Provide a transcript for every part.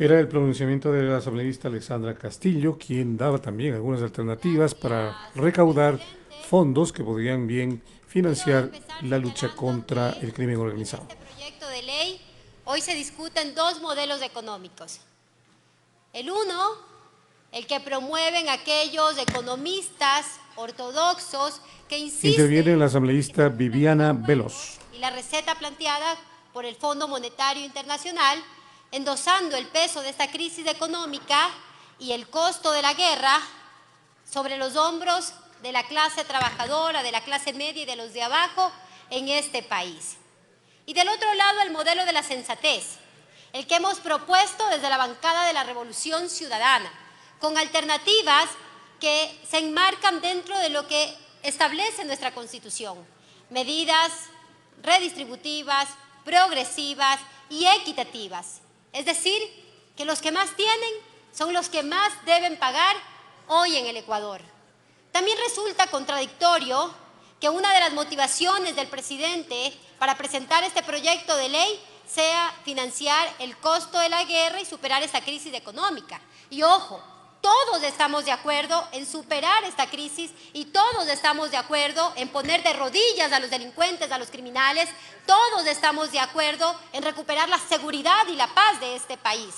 Era el pronunciamiento de la asambleísta Alexandra Castillo, quien daba también algunas alternativas para recaudar fondos que podrían bien Quiero financiar empezar la lucha señalando contra que el crimen en organizado. este proyecto de ley hoy se discuten dos modelos económicos. El uno, el que promueven aquellos economistas ortodoxos que Interviene insisten la en que se asambleísta cumpla con el Viviana acuerdo Veloz. y la receta planteada por el Fondo Monetario Internacional, endosando el peso de esta crisis económica y el costo de la guerra sobre los hombros de la clase trabajadora, de la clase media y de los de abajo en este país. Y del otro lado, el modelo de la sensatez, el que hemos propuesto desde la bancada de la Revolución Ciudadana, con alternativas que se enmarcan dentro de lo que establece nuestra Constitución. Medidas redistributivas, progresivas y equitativas. Es decir, que los que más tienen son los que más deben pagar hoy en el Ecuador. También resulta contradictorio que una de las motivaciones del presidente para presentar este proyecto de ley sea financiar el costo de la guerra y superar esta crisis económica. Y ojo, todos estamos de acuerdo en superar esta crisis y todos estamos de acuerdo en poner de rodillas a los delincuentes, a los criminales, todos estamos de acuerdo en recuperar la seguridad y la paz de este país.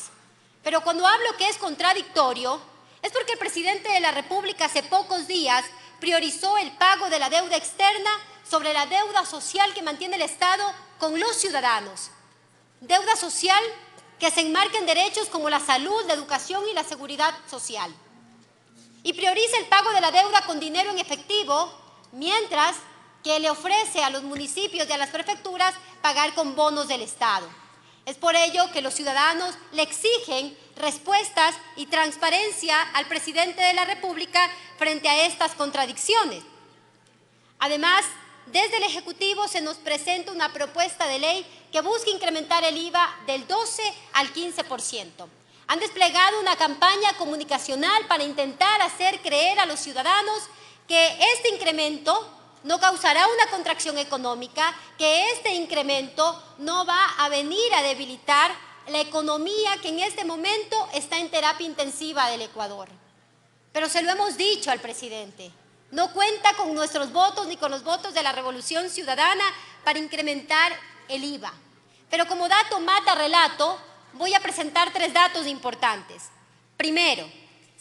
Pero cuando hablo que es contradictorio, es porque el presidente de la República hace pocos días priorizó el pago de la deuda externa sobre la deuda social que mantiene el Estado con los ciudadanos. Deuda social que se enmarca en derechos como la salud, la educación y la seguridad social. Y prioriza el pago de la deuda con dinero en efectivo, mientras que le ofrece a los municipios y a las prefecturas pagar con bonos del Estado. Es por ello que los ciudadanos le exigen respuestas y transparencia al presidente de la República frente a estas contradicciones. Además, desde el Ejecutivo se nos presenta una propuesta de ley que busca incrementar el IVA del 12 al 15%. Han desplegado una campaña comunicacional para intentar hacer creer a los ciudadanos que este incremento no causará una contracción económica, que este incremento no va a venir a debilitar la economía que en este momento está en terapia intensiva del Ecuador. Pero se lo hemos dicho al presidente, no cuenta con nuestros votos ni con los votos de la Revolución Ciudadana para incrementar el IVA. Pero como dato mata relato, voy a presentar tres datos importantes. Primero,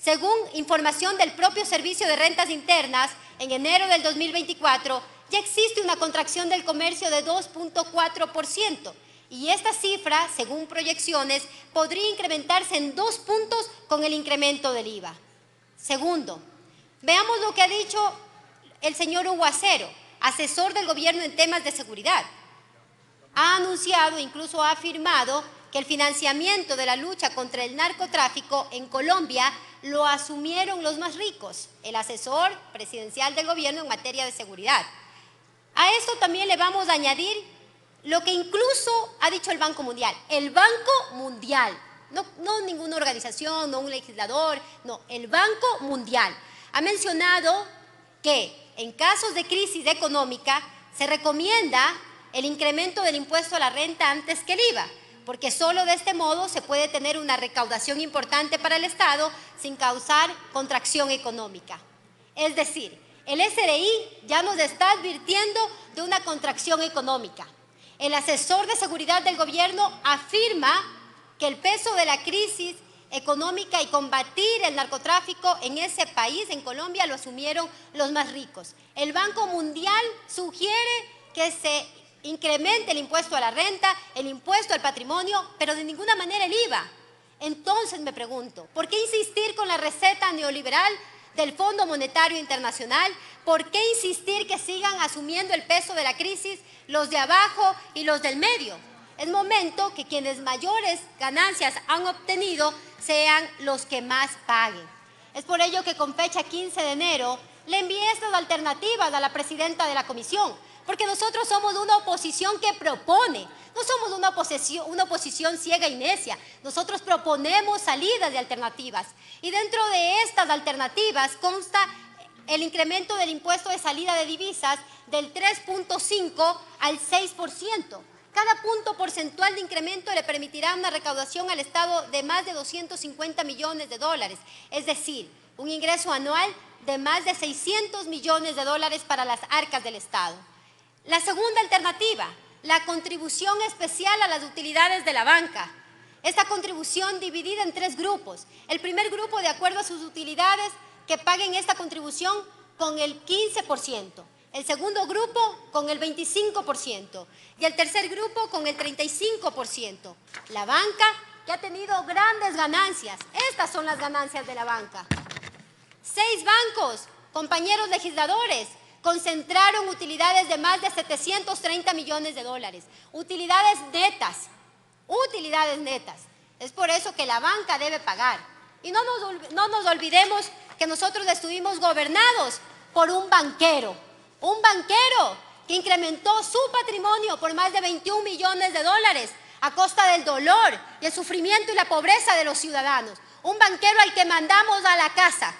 según información del propio Servicio de Rentas Internas, en enero del 2024 ya existe una contracción del comercio de 2.4%. Y esta cifra, según proyecciones, podría incrementarse en 2 puntos con el incremento del IVA. Segundo, veamos lo que ha dicho el señor Hugo Acero, asesor del gobierno en temas de seguridad. Ha anunciado, incluso ha afirmado, que el financiamiento de la lucha contra el narcotráfico en Colombia lo asumieron los más ricos, el asesor presidencial del gobierno en materia de seguridad. A esto también le vamos a añadir lo que incluso ha dicho el Banco Mundial. El Banco Mundial, no ninguna organización, no un legislador, no, el Banco Mundial ha mencionado que en casos de crisis económica se recomienda el incremento del impuesto a la renta antes que el IVA, porque solo de este modo se puede tener una recaudación importante para el Estado sin causar contracción económica. Es decir, el SRI ya nos está advirtiendo de una contracción económica. El asesor de seguridad del gobierno afirma que el peso de la crisis económica y combatir el narcotráfico en ese país, en Colombia, lo asumieron los más ricos. El Banco Mundial sugiere que se incremente el impuesto a la renta, el impuesto al patrimonio, pero de ninguna manera el IVA. Entonces me pregunto, ¿por qué insistir con la receta neoliberal del Fondo Monetario Internacional? ¿Por qué insistir que sigan asumiendo el peso de la crisis los de abajo y los del medio? Es momento que quienes mayores ganancias han obtenido sean los que más paguen. Es por ello que con fecha 15 de enero le envié estas alternativas a la presidenta de la comisión, porque nosotros somos una oposición que propone, no somos una oposición ciega y necia. Nosotros proponemos salidas de alternativas y dentro de estas alternativas consta el incremento del impuesto de salida de divisas del 3.5 al 6%. Cada punto porcentual de incremento le permitirá una recaudación al Estado de más de 250 millones de dólares, es decir, un ingreso anual de más de 600 millones de dólares para las arcas del Estado. La segunda alternativa, la contribución especial a las utilidades de la banca. Esta contribución dividida en 3 grupos. El primer grupo, de acuerdo a sus utilidades, que paguen esta contribución con el 15%. El segundo grupo con el 25% y el tercer grupo con el 35%. La banca que ha tenido grandes ganancias. Estas son las ganancias de la banca. 6 bancos, compañeros legisladores, concentraron utilidades de más de 730 millones de dólares. Utilidades netas. Utilidades netas. Es por eso que la banca debe pagar. Y no nos olvidemos que nosotros estuvimos gobernados por un banquero que incrementó su patrimonio por más de 21 millones de dólares a costa del dolor y el sufrimiento y la pobreza de los ciudadanos. Un banquero al que mandamos a la casa,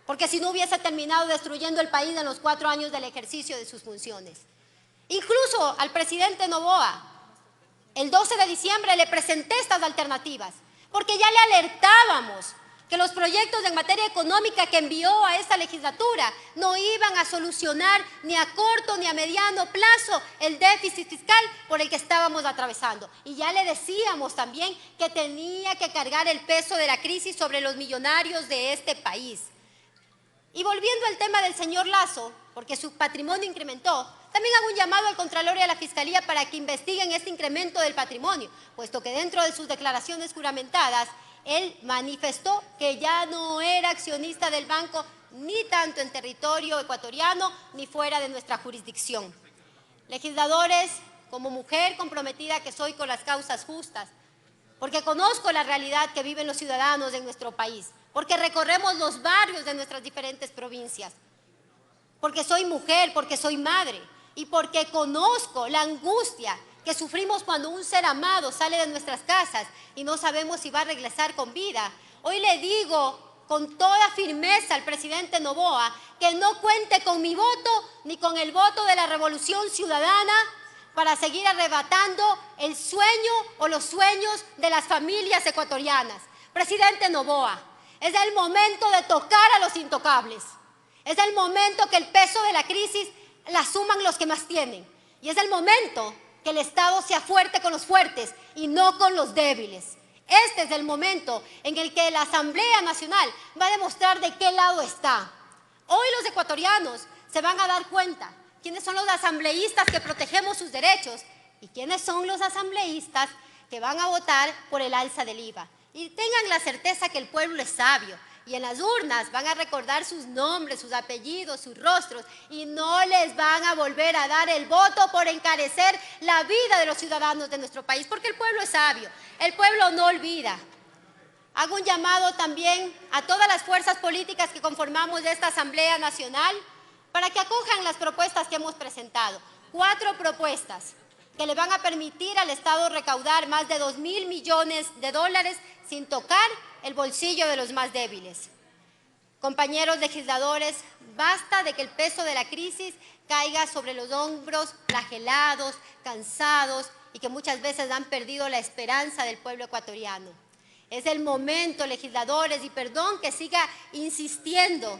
porque si no hubiese terminado destruyendo el país en los 4 años del ejercicio de sus funciones. Incluso al presidente Noboa, el 12 de diciembre le presenté estas alternativas, porque ya le alertábamos que los proyectos en materia económica que envió a esta legislatura no iban a solucionar ni a corto ni a mediano plazo el déficit fiscal por el que estábamos atravesando. Y ya le decíamos también que tenía que cargar el peso de la crisis sobre los millonarios de este país. Y volviendo al tema del señor Lasso, porque su patrimonio incrementó, también hago un llamado al Contralor y a la Fiscalía para que investiguen este incremento del patrimonio, puesto que dentro de sus declaraciones juramentadas, él manifestó que ya no era accionista del banco ni tanto en territorio ecuatoriano ni fuera de nuestra jurisdicción. Legisladores, como mujer comprometida que soy con las causas justas, porque conozco la realidad que viven los ciudadanos en nuestro país, porque recorremos los barrios de nuestras diferentes provincias, porque soy mujer, porque soy madre y porque conozco la angustia que sufrimos cuando un ser amado sale de nuestras casas y no sabemos si va a regresar con vida. Hoy le digo con toda firmeza al presidente Noboa que no cuente con mi voto ni con el voto de la Revolución Ciudadana para seguir arrebatando el sueño o los sueños de las familias ecuatorianas. Presidente Noboa, es el momento de tocar a los intocables. Es el momento que el peso de la crisis la asuman los que más tienen. Y es el momento que el Estado sea fuerte con los fuertes y no con los débiles. Este es el momento en el que la Asamblea Nacional va a demostrar de qué lado está. Hoy los ecuatorianos se van a dar cuenta quiénes son los asambleístas que protegemos sus derechos y quiénes son los asambleístas que van a votar por el alza del IVA. Y tengan la certeza que el pueblo es sabio. Y en las urnas van a recordar sus nombres, sus apellidos, sus rostros y no les van a volver a dar el voto por encarecer la vida de los ciudadanos de nuestro país, porque el pueblo es sabio, el pueblo no olvida. Hago un llamado también a todas las fuerzas políticas que conformamos esta Asamblea Nacional para que acojan las propuestas que hemos presentado. 4 propuestas que le van a permitir al Estado recaudar más de 2.000 millones de dólares sin tocar el bolsillo de los más débiles. Compañeros legisladores, basta de que el peso de la crisis caiga sobre los hombros flagelados, cansados y que muchas veces han perdido la esperanza del pueblo ecuatoriano. Es el momento, legisladores, y perdón que siga insistiendo,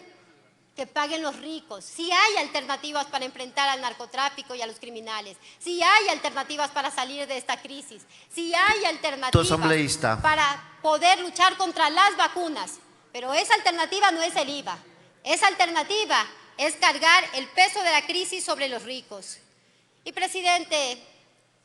que paguen los ricos. Si hay alternativas para enfrentar al narcotráfico y a los criminales, si hay alternativas para salir de esta crisis, si hay alternativas para poder luchar contra las vacunas, pero esa alternativa no es el IVA, esa alternativa es cargar el peso de la crisis sobre los ricos. Y presidente,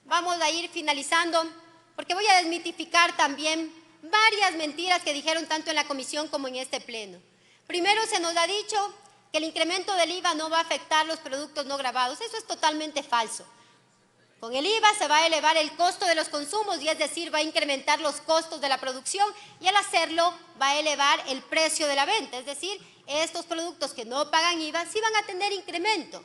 vamos a ir finalizando porque voy a desmitificar también varias mentiras que dijeron tanto en la comisión como en este pleno. Primero se nos ha dicho que el incremento del IVA no va a afectar los productos no gravados. Eso es totalmente falso. Con el IVA se va a elevar el costo de los consumos y es decir, va a incrementar los costos de la producción y al hacerlo va a elevar el precio de la venta. Es decir, estos productos que no pagan IVA sí van a tener incremento.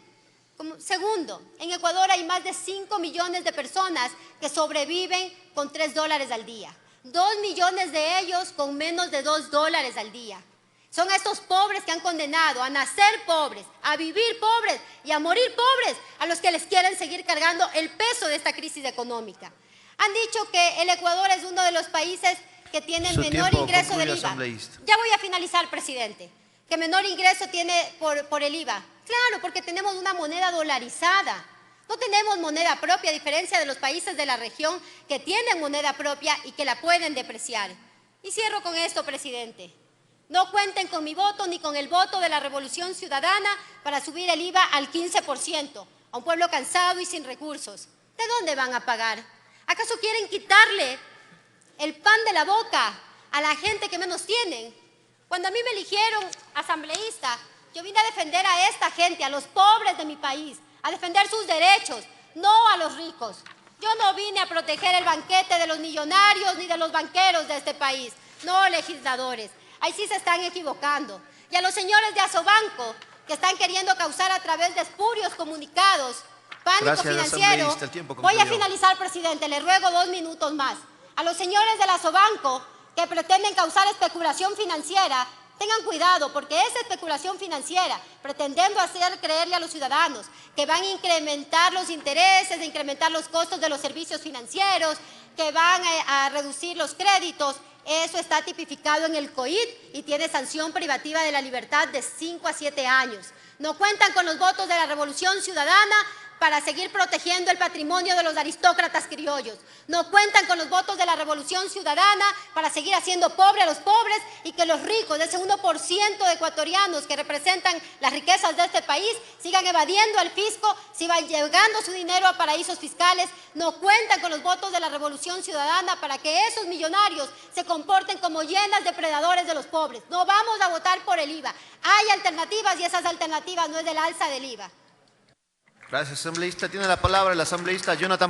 Segundo, en Ecuador hay más de 5 millones de personas que sobreviven con $3 al día. 2 millones de ellos con menos de $2 al día. Son a estos pobres que han condenado a nacer pobres, a vivir pobres y a morir pobres, a los que les quieren seguir cargando el peso de esta crisis económica. Han dicho que el Ecuador es uno de los países que tiene el menor ingreso del IVA. Ya voy a finalizar, presidente. Que menor ingreso tiene por el IVA. Claro, porque tenemos una moneda dolarizada. No tenemos moneda propia, a diferencia de los países de la región que tienen moneda propia y que la pueden depreciar. Y cierro con esto, presidente. No cuenten con mi voto ni con el voto de la Revolución Ciudadana para subir el IVA al 15% a un pueblo cansado y sin recursos. ¿De dónde van a pagar? ¿Acaso quieren quitarle el pan de la boca a la gente que menos tienen? Cuando a mí me eligieron asambleísta, yo vine a defender a esta gente, a los pobres de mi país, a defender sus derechos, no a los ricos. Yo no vine a proteger el banquete de los millonarios ni de los banqueros de este país, no legisladores. Ahí sí se están equivocando. Y a los señores de Asobanco, que están queriendo causar a través de espurios comunicados pánico financiero. Voy a finalizar, presidente, le ruego 2 minutos más. A los señores del Asobanco que pretenden causar especulación financiera, tengan cuidado, porque esa especulación financiera, pretendiendo hacer creerle a los ciudadanos que van a incrementar los intereses, de incrementar los costos de los servicios financieros, que van a reducir los créditos, eso está tipificado en el COID y tiene sanción privativa de la libertad de 5 a 7 años. No cuentan con los votos de la Revolución Ciudadana para seguir protegiendo el patrimonio de los aristócratas criollos. No cuentan con los votos de la Revolución Ciudadana para seguir haciendo pobre a los pobres y que los ricos, de ese 1% de ecuatorianos que representan las riquezas de este país, sigan evadiendo al fisco, sigan llegando su dinero a paraísos fiscales. No cuentan con los votos de la Revolución Ciudadana para que esos millonarios se comporten como hienas depredadores de los pobres. No vamos a votar por el IVA. Hay alternativas y esas alternativas no es del alza del IVA. Gracias, asambleísta. Tiene la palabra el asambleísta Jonathan